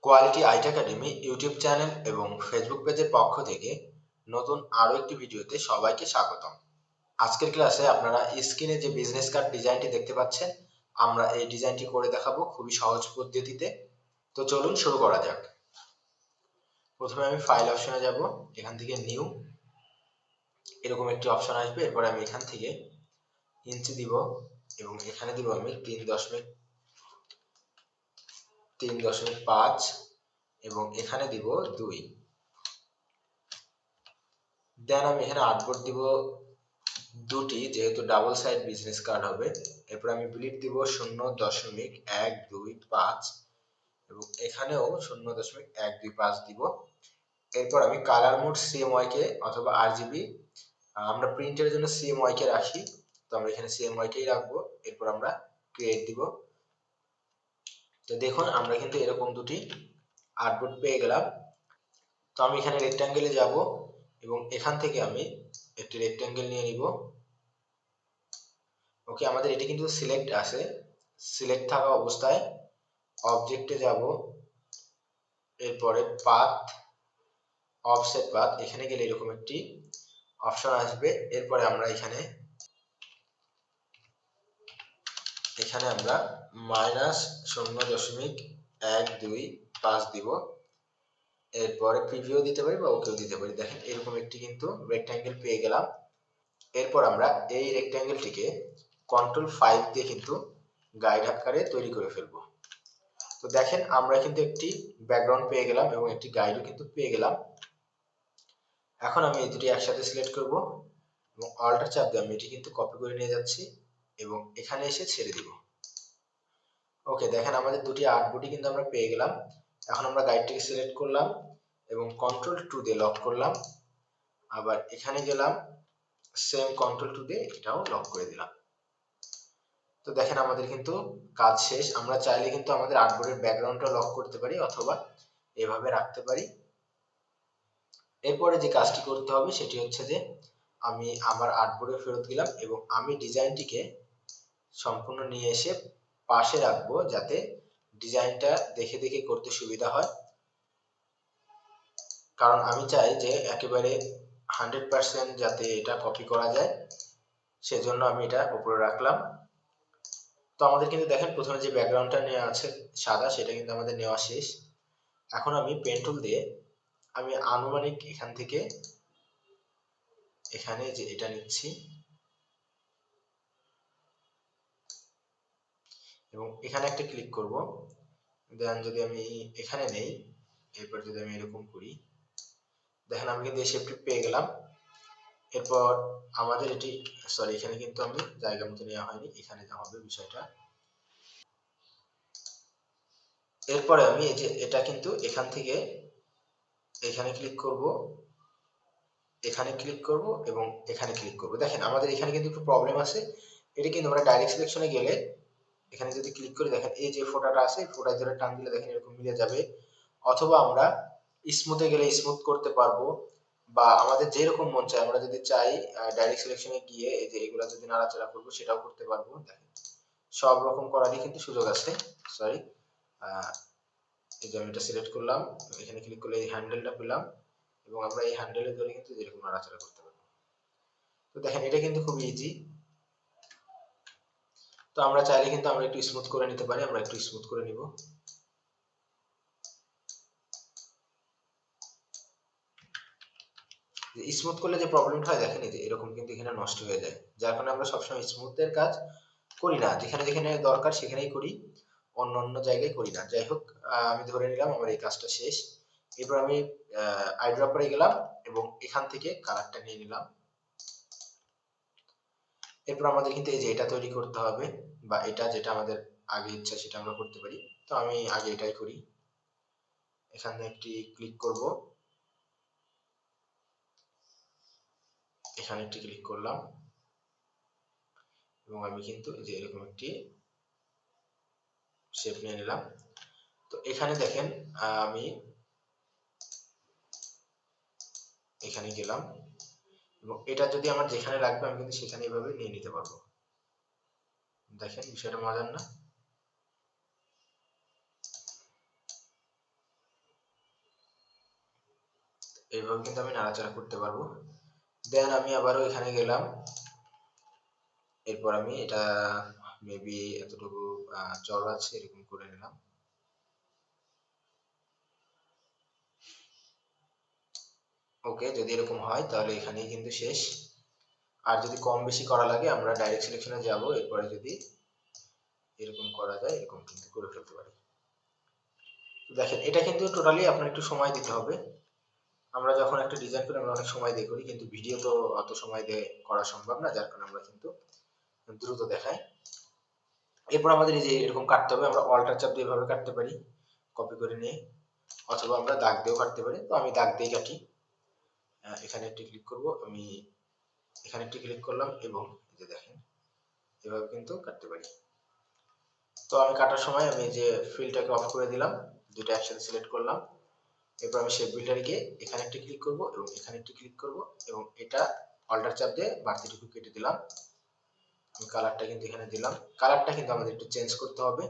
Quality IT academy YouTube channel এবং Facebook পেজের পক্ষ থেকে নতুন আরও একটি ভিডিওতে সবাইকে স্বাগতম। আজকের ক্লাসে আপনারা স্ক্রিনে যে বিজনেস কার্ড ডিজাইনটি দেখতে পাচ্ছেন, আমরা এই ডিজাইনটি করে দেখাবো খুবই সহজ পদ্ধতিতে। তো চলুন শুরু করা যাক। প্রথমে আমি ফাইল অপশনে যাব, এখান থেকে নিউ এরকম একটি অপশন আসবে। এরপরে আমি এখান থেকে ইঞ্চি দিব এবং এখানে দিব আমি 3.5 এবং এখানে দিব 2। দেন আমি এখানে আর্টবোর্ড দিব দুটি, যেহেতু ডাবল সাইড বিজনেস কার্ড হবে। এরপর আমি বিলিট দিব 0.125 এবং এখানেও 0.125 দিব। এরপর আমি কালার মোড সিএমওয়াই কে অথবা আরজিবি, আমরা প্রিন্টের জন্য সিএমওয়াই কে রাখি, তো আমরা এখানে সিএমওয়াই কেই রাখবো। এরপর আমরা ক্রিয়েট দিব। তো দেখুন আমরা কিন্তু এরকম দুটি আর্টবোর্ড পেয়ে গেলাম। তো আমি এখানে রেক্ট্যাঙ্গেলে যাব এবং এখান থেকে আমি একটি রেক্ট্যাঙ্গেল নিয়ে নিব। ওকে, আমাদের এটি কিন্তু সিলেক্ট আছে। সিলেক্ট থাকা অবস্থায় অবজেক্টে যাব, এরপরে পাথ, অফসেট পাথ, এখানে গেলে এরকম একটি অপশন আসবে। এরপরে আমরা এখানে আমরা -0.125 দিব। এরপরে প্রিভিউ দিতে পারি বা ওকেও দিতে পারি। দেখেন এরকম একটি কিন্তু রেক্ট্যাঙ্গেল পেয়ে গেলাম। এরপর আমরা এই রেক্ট্যাঙ্গেলটিকে Ctrl+5 দিয়ে কিন্তু গাইড আকারে তৈরি করে ফেলবো। তো দেখেন আমরা কিন্তু একটি ব্যাকগ্রাউন্ড পেয়ে গেলাম এবং একটি গাইডও কিন্তু পেয়ে গেলাম। এখন আমি এই দুটি একসাথে সিলেক্ট করব এবং অল্টার চাপ দিয়ে আমি এটি কিন্তু কপি করে নিয়ে যাচ্ছি এবং এখানে এসে ছেড়ে দিব। ওকে, দেখেন আমাদের দুটি আর্টবোর্ডই কিন্তু আমরা পেয়ে গেলাম। এখন আমরা গাইডটিকে সিলেক্ট করলাম এবং Ctrl+2 দিয়ে লক করলাম। আবার এখানে গেলাম, সেম Ctrl+2 দিয়ে এটাও লক করে দিলাম। তো দেখেন আমাদের কিন্তু কাজ শেষ। আমরা চাইলে কিন্তু আমাদের আর্টবোর্ডের ব্যাকগ্রাউন্ডটা লক করতে পারি অথবা এভাবে রাখতে পারি। এরপরে যে কাজটি করতে হবে সেটি হচ্ছে যে আমি আমার আর্টবোর্ডে ফেরত গেলাম এবং আমি ডিজাইনটিকে সম্পূর্ণ নিয়ে এসে পাশে রাখবো, যাতে ডিজাইনটা দেখে দেখে করতে সুবিধা হয়। কারণ আমি চাই যে একেবারে 100% যাতে এটা কপি করা যায়, সেজন্য আমি এটা উপরে রাখলাম। তো আমাদের কিন্তু দেখেন প্রথমে যে ব্যাকগ্রাউন্ডটা নেওয়া আছে সাদা, সেটা কিন্তু আমাদের নেওয়া শেষ। এখন আমি পেন টুল দিয়ে আমি আনুমানিক এখান থেকে এখানে যে এটা নিচ্ছি এবং এখানে একটা ক্লিক করব। দেন যদি আমি এখানে নেই, এরপর যদি আমি এরকম করি, দেখেন আমি কিন্তু এই শেপটি পেয়ে গেলাম। এরপর আমাদের এটি সরি, এখানে কিন্তু আমি জায়গা মতো নেওয়া হয়নি, এখানে যা হবে বিষয়টা। এরপরে আমি এই যে এটা কিন্তু এখান থেকে এখানে ক্লিক করব, এখানে ক্লিক করব এবং এখানে ক্লিক করব। দেখেন আমাদের এখানে কিন্তু একটু প্রবলেম আছে। এটা কিন্তু আমরা ডাইরেক্ট সিলেকশনে গেলে এখানে যদি ক্লিক করি, দেখেন এই যে ফোটাটা আছে, এই ফোটায় ধরে টান দিলে দেখেন এরকম মিলে যাবে। অথবা আমরা স্মুথে গেলে স্মুথ করতে পারবো, বা আমাদের যেরকম মন চায়, আমরা যদি চাই ডাইরেক্ট সিলেকশনে গিয়ে এই যে এগুলা যদি নাড়াচাড়া করবো সেটাও করতে পারবো। দেখেন সব রকম করারই কিন্তু সুযোগ আছে। সরি, এই যে আমি এটা সিলেক্ট করলাম, এখানে ক্লিক করলে এই হ্যান্ডেলটা পেলাম এবং আমরা এই হ্যান্ডেলে ধরে কিন্তু যেরকম নাড়াচাড়া করতে পারবো। তো দেখেন এটা কিন্তু খুব ইজি। তো আমরা চাইলে কিন্তু আমরা একটু স্মুথ করে নিতে পারি, আমরা একটু স্মুথ করে নিব। স্মুথ করলে যে প্রবলেমটা হয়, দেখেন এই যে এরকম কিন্তু এখানে নষ্ট হয়ে যায়, যার কারণে আমরা সবসময় স্মুথের কাজ করি না, যেখানে যেখানে দরকার সেখানেই করি, অন্য অন্য জায়গায় করি না। যাই হোক, আমি ধরে নিলাম আমার এই কাজটা শেষ। এরপর আমি আইড্রপারে গেলাম এবং এখান থেকে কালারটা নিয়ে নিলাম। এরপর আমাদের কিন্তু এই যে এটা তৈরি করতে হবে, বা এটা যেটা আমাদের আগে ইচ্ছা সেটা আমরা করতে পারি। তো আমি আগে এটাই করি। এখানে একটি ক্লিক করব, এখানে একটি ক্লিক করলাম এবং আমি কিন্তু এই যে এরকম একটি শেপ নিয়ে নিলাম। তো এখানে দেখেন আমি এখানে গেলাম এবং এটা যদি আমার যেখানে লাগবে আমি কিন্তু সেখানে এভাবে নিয়ে নিতে পারবো। দেখেন বিষয়টা মজার না? এইভাবে কিন্তু আমি নাড়াচাড়া করতে পারবো। দেন আমি আবারও এখানে গেলাম, এরপর আমি এটা মেবি এতটুকু চওড়া আছে এরকম করে নিলাম। ওকে, যদি এরকম হয় তাহলে এখানেই কিন্তু শেষ। আর যদি কম বেশি করা লাগে আমরা ডাইরেক্ট সিলেকশনে যাব, এরপরে যদি এরকম করা যায় এরকম কিন্তু করে ফেলতে পারি। দেখেন এটা কিন্তু টোটালি আপনার একটু সময় দিতে হবে। আমরা যখন একটা ডিজাইন করি আমরা অনেক সময় দিয়ে করি, কিন্তু ভিডিও তো অত সময় দিয়ে করা সম্ভব না, যার কারণে আমরা কিন্তু দ্রুত দেখাই। এরপর আমাদের এই যে এরকম কাটতে হবে, আমরা অল্টার চাপ দিয়ে এভাবে কাটতে পারি কপি করে নিয়ে, অথবা আমরা দাগ দিয়েও কাটতে পারি। তো আমি দাগ দিয়ে কাটি। এখানে একটি ক্লিক করব, আমি এখানে একটি ক্লিক করলাম এবং এই যে দেখেন এভাবে কিন্তু কাটতে পারি। তো আমি কাটার সময় আমি যে ফিলটাকে অফ করে দিলাম, দুটো একসাথে সিলেক্ট করলাম। এরপর আমি শেপ বিল্ডারে গিয়ে এখানে একটি ক্লিক করব এবং এখানে একটি ক্লিক করব এবং এটা অল্টার চাপ দিয়ে বাড়তিটুকু কেটে দিলাম। আমি কালারটা কিন্তু এখানে দিলাম। কালারটা কিন্তু আমাদের একটু চেঞ্জ করতে হবে।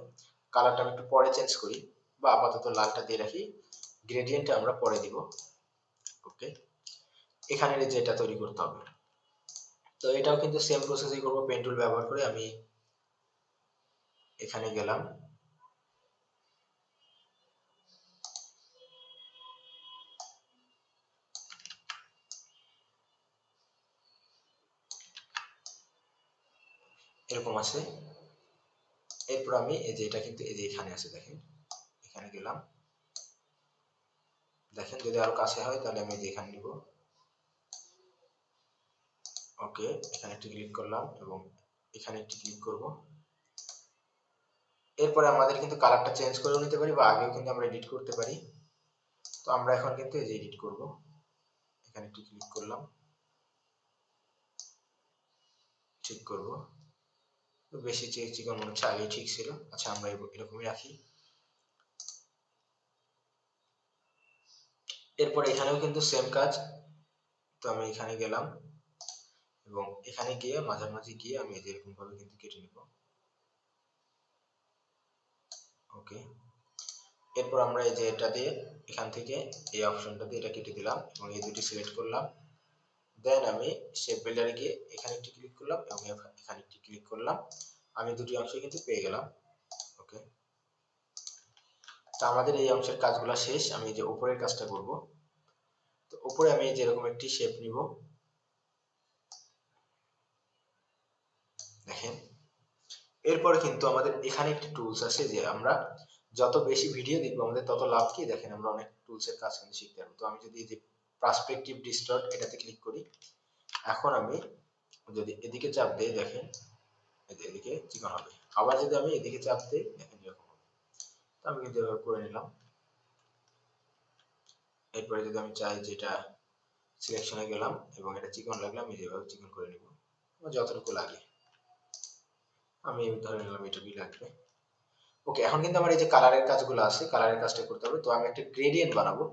কালারটা আমি একটু পরে চেঞ্জ করি, বা আপাতত লালটা দিয়ে রাখি, গ্রেডিয়েন্টটা আমরা পরে দিব। ওকে, এখানে যে এটা তৈরি করতে হবে। তো এটাও কিন্তু সেম প্রসেসই করব, পেন টুল ব্যবহার করে। আমি এখানে গেলাম, এরকম আছে। এরপর আমি এই যে এটা কিন্তু এই যে এখানে আছে দেখেন, এখানে গেলাম। দেখেন যদি আরো কাছে হয় তাহলে আমি যে এখানে নিব। ওকে, এখানে একটি ক্লিক করলাম এবং এখানে একটি ক্লিক করব। এরপরে আমাদের কিন্তু কালারটা চেঞ্জ করেও নিতে পারি, বা আগেও কিন্তু আমরা এডিট করতে পারি। তো আমরা এখন কিন্তু এই যে এডিট করব, এখানে একটি ক্লিক করলাম, ঠিক করব। তো বেশি চিকন মনে হচ্ছে, আগে ঠিক ছিল। আচ্ছা, আমরা এরকমই রাখি। এরপর এখানেও কিন্তু সেম কাজ। তো আমি এখানে গেলাম এবং এখানে গিয়ে মাঝামাঝি গিয়ে আমি এরকম ভাবে কিন্তু কেটে নিব। ওকে, এরপর আমরা এই যে এটা দিয়ে এখান থেকে এই অপশনটা দিয়ে এটা কেটে দিলাম এবং এই দুটি সিলেক্ট করলাম। দেন আমি শেপ বিল্ডারে গিয়ে এখানে একটি ক্লিক করলাম এবং এখানে একটি ক্লিক করলাম। আমি দুটি অংশ কিন্তু পেয়ে গেলাম। ওকে, তো আমাদের এই অংশের কাজগুলো শেষ। আমি যে উপরের কাজটা করব। তো উপরে আমি যেরকম একটি শেপ নিব, দেখেন। এরপরে কিন্তু আমাদের এখানে একটি টুলস আছে, যে আমরা যত বেশি ভিডিও দেখবো আমাদের তত লাভ কি, দেখেন আমরা অনেক টুলসের কাজ কিন্তু শিখতে পারবো। তো আমি যদি এই যে পার্সপেক্টিভ ডিস্টর্ট এটাতে ক্লিক করি, এখন আমি যদি এদিকে চাপ দেই দেখেন এদিকে চিকন হবে। আবার যদি আমি এদিকে চাপ দেই দেখেন এরকম হবে। তো আমি কিন্তু এভাবে করে নিলাম। এরপরে যদি আমি চাই যেটা সিলেকশনে গেলাম এবং এটা চিকন লাগলে আমি যেভাবে চিকন করে নিব, আমার যতটুকু লাগে। আমি ধরে নিলাম এটুকুই লাগবে। ওকে, এখন কিন্তু আমার এই যে কালারের কাজগুলো আছে, কালারের কাজটা করতে হবে। তো আমি একটা গ্রেডিয়েন্ট বানাবো।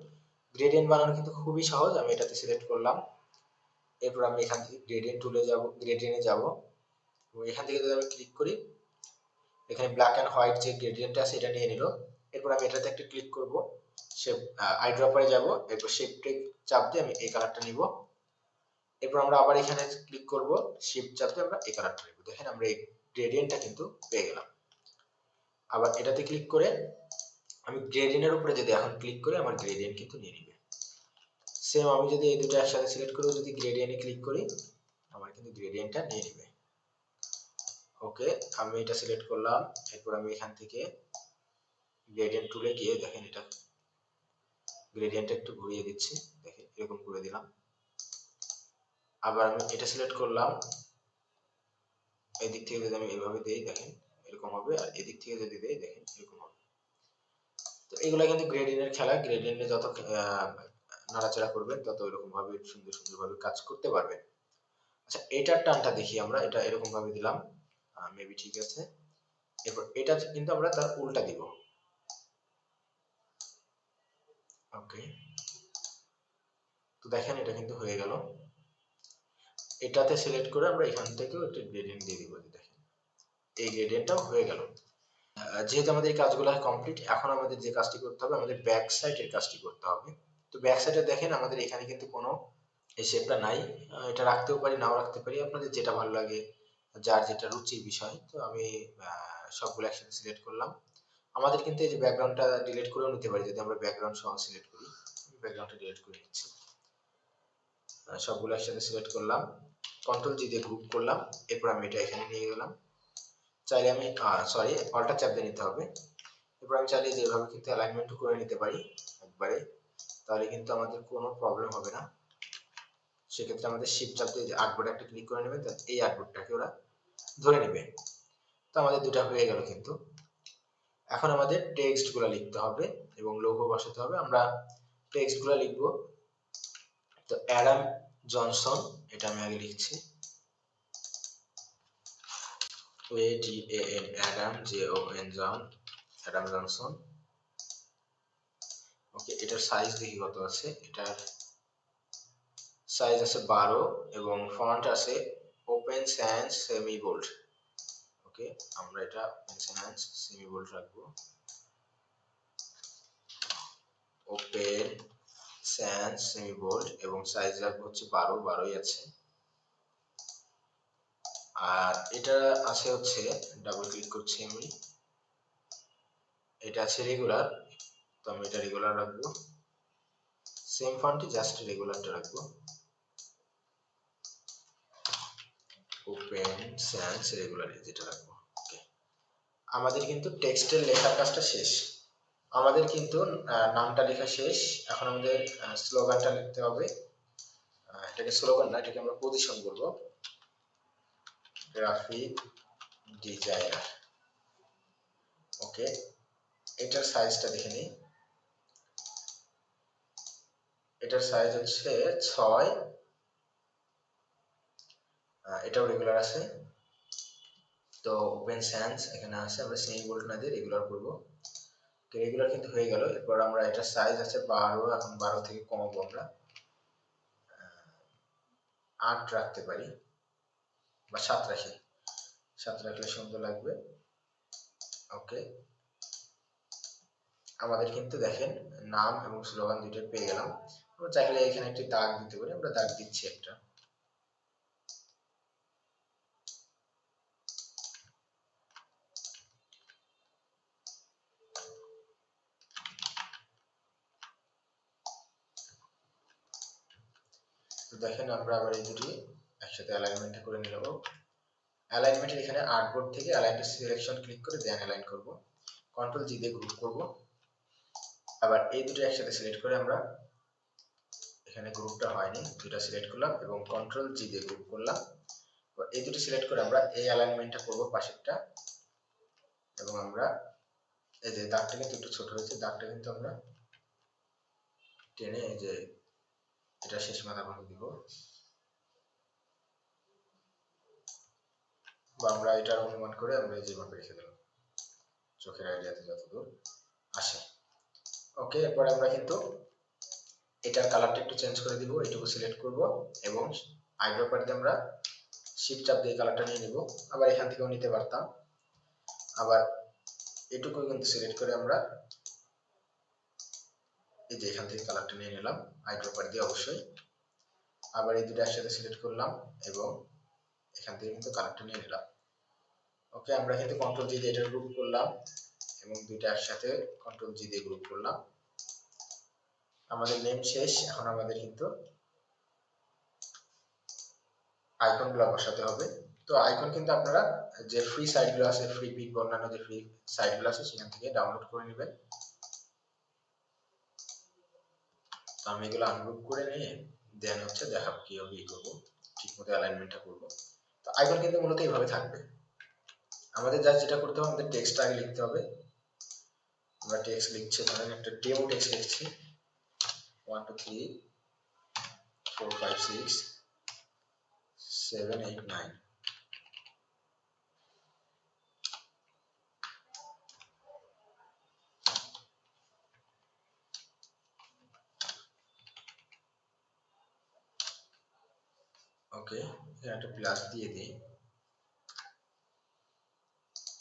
গ্রেডিয়েন্ট বানানো কিন্তু খুবই সহজ। আমি এটাতে সিলেক্ট করলাম, এরপর আমি এখান থেকে গ্রেডিয়েন্ট টুলে যাব, গ্রেডিয়েন্টে যাব এবং এখান থেকে যদি আমি ক্লিক করি, এখানে ব্ল্যাক এন্ড হোয়াইট যে গ্রেডিয়েন্ট আছে এটা নিয়ে নিল। এরপর আমি এটাতে একটা ক্লিক করব, শেপ আই ড্রপারে যাব, এরপর শেপটে চাপ দিয়ে আমি এই কালারটা নিব। এরপর আমরা আবার এখানে ক্লিক করব, শিফট চাপ দিয়ে আমরা এই কালারটা নিব। দেখেন আমরা এই গ্রেডিয়েন্টটা কিন্তু পেয়ে গেলাম। আবার এটাতে ক্লিক করে আমি গ্রেডিয়েন্টের উপরে যদি এখন ক্লিক করি, আমার গ্রেডিয়েন্ট কিন্তু নিয়ে নিবে। সেম আমি যদি এই দুটো একসাথে সিলেক্ট করে যদি গ্রেডিয়েন্টে ক্লিক করি, আমার কিন্তু গ্রেডিয়েন্টটা নিয়ে নিবে। ওকে, আমি এটা সিলেক্ট করলাম। এরপর আমি এখান থেকে গ্রেডিয়েন্ট টুলে গিয়ে দেখেন এটা গ্রেডিয়েন্টটা একটু ঘুরিয়ে দিচ্ছি, দেখেন এরকম করে দিলাম। আবার আমি এটা সিলেক্ট করলাম, এই দিক থেকে যদি আমি এইভাবে দেই দেখেন এরকম হবে, আর এদিক থেকে যদি দেই দেখেন এরকম হবে। তো এগুলা কিন্তু গ্রেডিয়েন্টের খেলা। গ্রেডিয়েন্টে যত নাড়াচাড়া করবেন তত এরকম ভাবে সুন্দর সুন্দর ভাবে কাজ করতে পারবেন। আচ্ছা, এটার টানটা দেখি আমরা। এটা এরকম ভাবে দিলাম, মেবি ঠিক আছে। এরপর এটা কিন্তু আমরা তার উল্টা দিব। ওকে, তো দেখেন এটা কিন্তু হয়ে গেল। এটাতে সিলেক্ট করে আমরা এখান থেকেও একটা গ্রেডিয়েন্ট দিয়ে দিব। দেখেন এই গ্রেডিয়েন্টটাও হয়ে গেল। যেহেতু আমাদের এই কাজগুলো কমপ্লিট, এখন আমাদের যে কাজটি করতে হবে, আমাদের ব্যাক সাইডের কাজটি করতে হবে। তো ব্যাক সাইডে দেখেন আমাদের এখানে কিন্তু কোনো এই শেপটা নাই। এটা রাখতেও পারি, নাও রাখতে পারি, আপনাদের যেটা ভালো লাগে, যার যেটা রুচির বিষয়। তো আমি সবগুলো একসাথে সিলেক্ট করলাম। আমাদের কিন্তু এই যে ব্যাকগ্রাউন্ডটা ডিলিট করেও নিতে পারি, যদি আমরা ব্যাকগ্রাউন্ড সহ সিলেক্ট করি। ব্যাকগ্রাউন্ডটা ডিলিট করে নিচ্ছি। সবগুলো একসাথে সিলেক্ট করলাম, কন্ট্রোল জি দিয়ে গ্রুপ করলাম। এরপর আমি এটা এখানে নিয়ে গেলাম। চাইলে আমি সরি, অল্টার চাপ দিয়ে নিতে হবে। এরপর আমি চাইলে যেভাবে কিন্তু অ্যালাইনমেন্ট করে নিতে পারি একবারে, তাহলে কিন্তু আমাদের কোনো প্রবলেম হবে না। সেক্ষেত্রে আমাদের শিফট চাপ দিয়ে আর্টবোর্ডে একটা ক্লিক করে নেবেন, এই আর্টবোর্ডটাকে ওরা ধরে নেবে। তো আমাদের দুটা হয়ে গেল কিন্তু। এখন আমাদের টেক্সট গুলো লিখতে হবে এবং লোগো বসাতে হবে। আমরা টেক্সট গুলো লিখবো। তো অ্যাডাম জনসন, এটা আমি আগে লিখছি, ADAN, অ্যাডাম, JON, জন, অ্যাডাম জনসন। ওকে, এটার সাইজ দেখি কত আছে। এটার সাইজ আছে 12 এবং ফন্ট আছে ওপেন স্যান্স সেমি বোল্ড। ওকে, আমরা এটা ওপেন স্যান্স সেমি বোল্ড রাখবো। ওপেন স্যান্স সেমি বোল্ড এবং সাইজ রাখবো হচ্ছে 12, 12ই আছে। আর এটা আছে হচ্ছে, ডাবল ক্লিক করছি আমি, এটা আছে রেগুলার। তো আমি এটা রেগুলার রাখবো। সেম ফন্টে জাস্ট রেগুলারটা রাখবো। ওপেন স্যান্স রেগুলার যেটা রাখবো। ওকে, আমাদের কিন্তু টেক্সটের লেখার কাজটা শেষ। আমাদের কিন্তু নামটা লেখা শেষ। এখন আমাদের স্লোগানটা লিখতে হবে। এটাকে স্লোগান না, এটাকে আমরা পজিশন বলবো। Graphic designer. ওকে, এটার সাইজটা দেখে নিই। এটার সাইজ হচ্ছে 6, এটাও রেগুলার আছে। তো ওপেন স্যান্স এখানে আছে, আমরা সেমি বোল্ড না দিয়ে রেগুলার করব। তো রেগুলার কিন্তু হয়ে গেল। এরপর আমরা এটার সাইজ আছে 12, এখন 12 থেকে কমাবো, আমরা 8 রাখতে পারি বা 7 রাখি। 7 রাখলে সুন্দর লাগবে। ওকে, আমাদের কিন্তু দেখেন নাম এবং স্লোগান দুটোই পেয়ে গেলাম। আমরা চাইলে এখানে একটি দাগ দিতে পারি, আমরা দাগ দিচ্ছি একটা। তো দেখেন আমরা আবার এই দুটি একসাথে অ্যালাইনমেন্ট করে নিলাম। অ্যালাইনমেন্টের এখানে আর্টবোর্ড থেকে অ্যালাইন টু সিলেকশন ক্লিক করে দেন অ্যালাইন করব। কন্ট্রোল জি দিয়ে গ্রুপ করব। আবার এই দুটো একসাথে সিলেক্ট করে আমরা, এখানে গ্রুপটা হয়নি, দুটো সিলেক্ট করলাম এবং কন্ট্রোল জি দিয়ে গ্রুপ করলাম। এই দুটো সিলেক্ট করে আমরা এই অ্যালাইনমেন্টটা করব পাশেরটা। এবং আমরা এই যে দাগটা কিন্তু একটু ছোট হয়েছে, দাগটা কিন্তু আমরা টেনে এই যে এটা শেষ মাথা ভাঙে দিব, বা আমরা এটা অনুমান করে আমরা যেভাবে রেখে দিলাম চোখের আইডিয়াতে যতদূর আসে। ওকে, এরপর আমরা কিন্তু এটার কালারটা একটু চেঞ্জ করে দিব। এটুকু সিলেক্ট করব এবং আইড্রপার দিয়ে আমরা শিফট চাপ দিয়ে কালারটা নিয়ে নিব। আবার এখান থেকেও নিতে পারতাম। আবার এটুকু কিন্তু সিলেক্ট করে আমরা এই যে এখান থেকে কালারটা নিয়ে নিলাম আইড্রপার দিয়ে অবশ্যই। আবার এই দুটো একসাথে সিলেক্ট করলাম এবং এখান থেকে কিন্তু কালারটা নিয়ে নিলাম। ওকে, আমরা কিন্তু কন্ট্রোল জি দিয়ে এটা গ্রুপ করলাম এবং দুইটা একসাথে কন্ট্রোল জি দিয়ে গ্রুপ করলাম। আমাদের নেম শেষ। এখন আমাদের কিন্তু আইকন গুলো বসাতে হবে। তো আইকন কিন্তু আপনারা যে ফ্রি সাইট গুলো আছে, ফ্রি পিক বা অন্যান্য যে ফ্রি সাইট গুলো আছে সেখান থেকে ডাউনলোড করে নেবেন। তো আমি এগুলো আনগ্রুপ করে নিয়ে দেন হচ্ছে দেখাবো কিভাবে ই করবো, ঠিক মতো অ্যালাইনমেন্টটা করবো। তো আইকন কিন্তু মূলত এইভাবে থাকবে। আমাদের যা যেটা করতে হবে, আমাদের টেক্সট আগে লিখতে হবে। আমরা টেক্সট লিখছি, ধরেন একটা ডেমো টেক্সট লিখছি, 1 2 3 4 5 6 7 8 9। ওকে, এখানে একটা প্লাস দিয়ে দিই।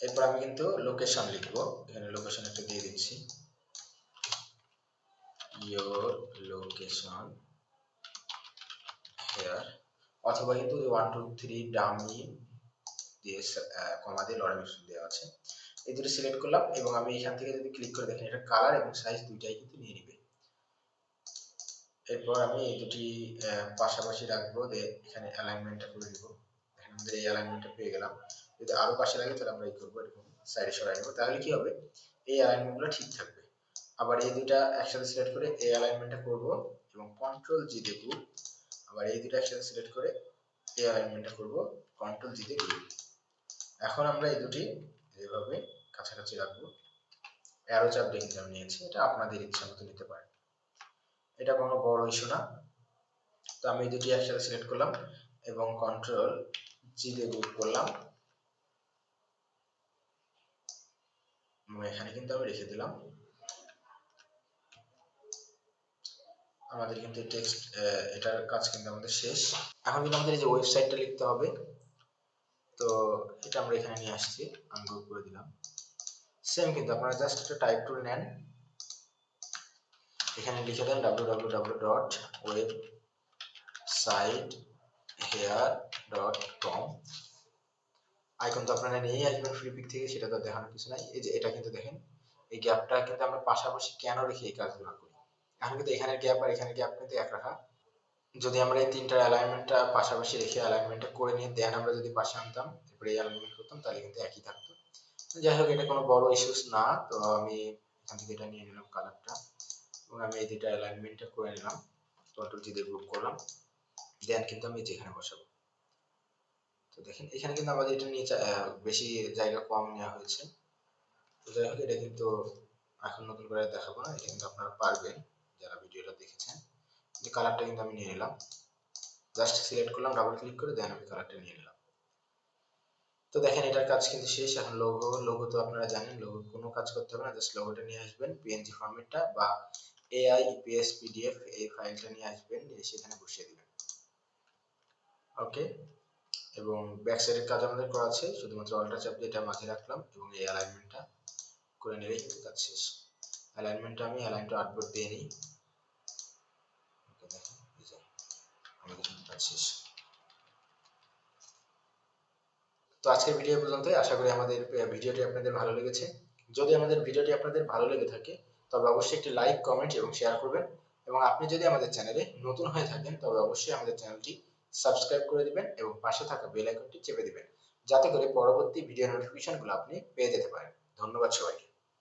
এরপর আমি কিন্তু লোকেশন লিখবো, এখানে লোকেশন একটা দিয়ে দিচ্ছি, your location here, অথবা কিন্তু 1 2 3 ডামি দিয়ে কমা দিয়ে লরেন্স দেওয়া আছে। এই দুটো সিলেক্ট করলাম এবং আমি এখান থেকে যদি ক্লিক করে দেখেন এটা কালার এবং সাইজ দুইটাই কিন্তু নিয়ে নিবে। এরপর আমি এই দুটি পাশাপাশি রাখবো, এখানে অ্যালাইনমেন্টটা করে দিব। এখানে আমাদের এই অ্যালাইনমেন্টটা পেয়ে গেলাম। যদি আরো পাশে লাগে তাহলে আমরা এই করবো, এরকম সাইডে সরাই নেবো। তাহলে কি হবে, এই অ্যালাইনমেন্টগুলো ঠিক থাকবে। আবার এই দুটা একসাথে সিলেক্ট করে এই অ্যালাইনমেন্টটা করব এবং কন্ট্রোল জি দিয়ে গ্রুপ। আবার এই দুটো একসাথে সিলেক্ট করে এই অ্যালাইনমেন্টটা করব, কন্ট্রোল জি দিয়ে গ্রুপ। এখন আমরা এই দুটি এভাবে কাছাকাছি রাখবো। অ্যারো চাপ দিয়ে কিন্তু আমি নিয়েছি, এটা আপনাদের ইচ্ছা মতো নিতে পারেন, এটা কোনো বড় ইস্যু না। তো আমি এই দুটি একসাথে সিলেক্ট করলাম এবং কন্ট্রোল জি দিয়ে গ্রুপ করলাম এবং এখানে কিন্তু আমি রেখে দিলাম। আমাদের কিন্তু টেক্সট এটার কাজ কিন্তু আমাদের শেষ। এখন কিন্তু আমাদের এই যে ওয়েবসাইটটা লিখতে হবে, তো এটা আমরা এখানে নিয়ে আসছি, আনগ্রুপ করে দিলাম। সেম কিন্তু আপনারা জাস্ট একটা টাইপ টুল নেন, এখানে লিখে দেন www.websitehere.com। আইকন তো আপনারা নিয়েই আসবেন ফ্রি পিক থেকে, সেটা তো দেখানোর কিছু নাই। এই যে এটা কিন্তু দেখেন, এই গ্যাপটা কিন্তু আমরা পাশাপাশি কেন রেখে এই কাজগুলো করি। এখন কিন্তু এখানে গ্যাপ আর এখানে গ্যাপ কিন্তু এক রাখা। যদি আমরা এই তিনটার অ্যালাইনমেন্টটা পাশাপাশি রেখে অ্যালাইনমেন্টটা করে নিয়ে দেন আমরা যদি পাশে আনতাম, এরপরে এই অ্যালাইনমেন্ট করতাম, তাহলে কিন্তু একই থাকতো। যাই হোক, এটা কোনো বড় ইস্যুস না। তো আমি এখান থেকে এটা নিয়ে নিলাম কালারটা এবং আমি এই দুইটা অ্যালাইনমেন্টটা করে নিলাম, কন্ট্রোল জি দিয়ে গ্রুপ করলাম। দেন কিন্তু আমি যেখানে বসাবো, তো দেখেন এখানে কিন্তু আমাদের এটা নিয়ে বেশি জায়গা কম নেওয়া হয়েছে। তো যাই হোক, এটা কিন্তু এখন নতুন করে দেখাবো না, এটা কিন্তু আপনারা পারবেন যারা ভিডিওটা দেখেছেন। যে কালারটা কিন্তু আমি নিয়ে নিলাম, জাস্ট সিলেক্ট করলাম, ডাবল ক্লিক করে দেন আমি কালারটা নিয়ে নিলাম। তো দেখেন এটার কাজ কিন্তু শেষ। এখন লোগো তো আপনারা জানেন, লোগো কোনো কাজ করতে হবে না, জাস্ট লোগোটা নিয়ে আসবেন, পিএনজি ফরম্যাটটা বা এআই ইপিএস পিডিএফ এই ফাইলটা নিয়ে আসবেন, নিয়ে সেখানে বসিয়ে দিবেন। ওকে, এবং ব্যাক সাইডের কাজ আমাদের করা আছে, শুধুমাত্র অল্টার চাপ দিয়ে এটা মাঝে রাখলাম এবং এই অ্যালাইনমেন্টটা করে নিলেই কিন্তু কাজ শেষ। অ্যালাইনমেন্টটা আমি অ্যালাইন টু আর্টবোর্ড দিয়ে নিই। ওকে, দেখেন এই যে আমাদের কিন্তু কাজ শেষ। তো আজকের ভিডিও পর্যন্তই। আশা করি আমাদের ভিডিওটি আপনাদের ভালো লেগেছে। যদি আমাদের ভিডিওটি আপনাদের ভালো লেগে থাকে তবে অবশ্যই একটি লাইক, কমেন্ট এবং শেয়ার করবেন। এবং আপনি যদি আমাদের চ্যানেলে নতুন হয়ে থাকেন তবে অবশ্যই আমাদের চ্যানেলটি সাবস্ক্রাইব করে দিবেন এবং পাশে থাকা বেল আইকনটি চেপে দিবেন, যাতে করে পরবর্তী ভিডিও নোটিফিকেশনগুলো আপনি পেয়ে যেতে পারেন। ধন্যবাদ সবাইকে।